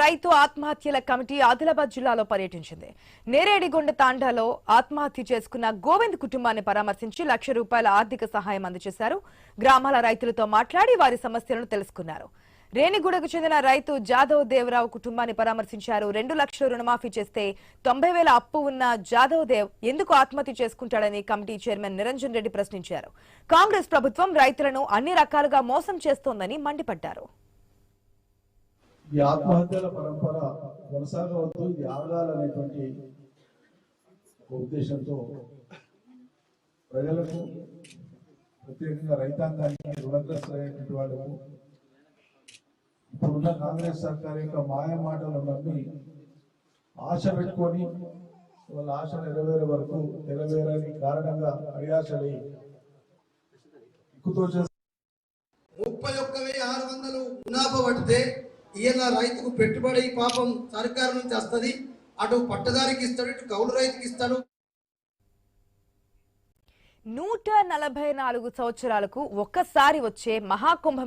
రైతు ఆత్మహత్యల కమిటీ ఆదిలాబాద్ జిల్లాలో పర్యటించింది. నేరేడిగొండ తాండాలో ఆత్మహత్య చేసుకున్న గోవింద్ కుటుంబాన్ని పరామర్శించి ₹1,00,000 ఆర్థిక సహాయం అందజేశారు. గ్రామాల రైతులతో మాట్లాడి వారి సమస్యలను తెలుసుకున్నారు. రేణిగూడకు చెందిన రైతు జాదవ్ దేవరావు కుటుంబాన్ని పరామర్శించారు. 2 లక్షల రుణమాఫీ చేస్తే 90,000 అప్పు ఉన్న జాదవ్ దేవ్ ఎందుకు ఆత్మహత్య చేసుకుంటాడని కమిటీ చైర్మన్ నిరంజన్ రెడ్డి ప్రశ్నించారు. కాంగ్రెస్ ప్రభుత్వం రైతులను అన్ని రకాలుగా మోసం చేస్తోందని మండిపడ్డారు. ఈ ఆత్మహత్యల పరంపర కొనసాగవద్దు, ఇది ఆగాలనేటువంటి ఉద్దేశంతో ప్రజలకు, ప్రత్యేకంగా రైతాంగానికి, రుణగ్రస్తులైనటువంటి వాళ్ళకు ఇప్పుడున్న కాంగ్రెస్ సర్కార్ యొక్క మాయ మాటలు నమ్మి ఆశ పెట్టుకొని వాళ్ళ ఆశ నెరవేరే వరకు నెరవేరని కారణంగా అడియాశలై ఎక్కుతో 31,600 మునాఫా పడితే ఈయన రైతుకు పెట్టుబడి పాపం సర్కారు నుంచి వస్తుంది. అటు పట్టదారికి ఇస్తాడు, ఇటు కౌలు రైతుకి ఇస్తాడు. 144 సంవత్సరాలకు ఒక్కసారి వచ్చే మహాకుంభ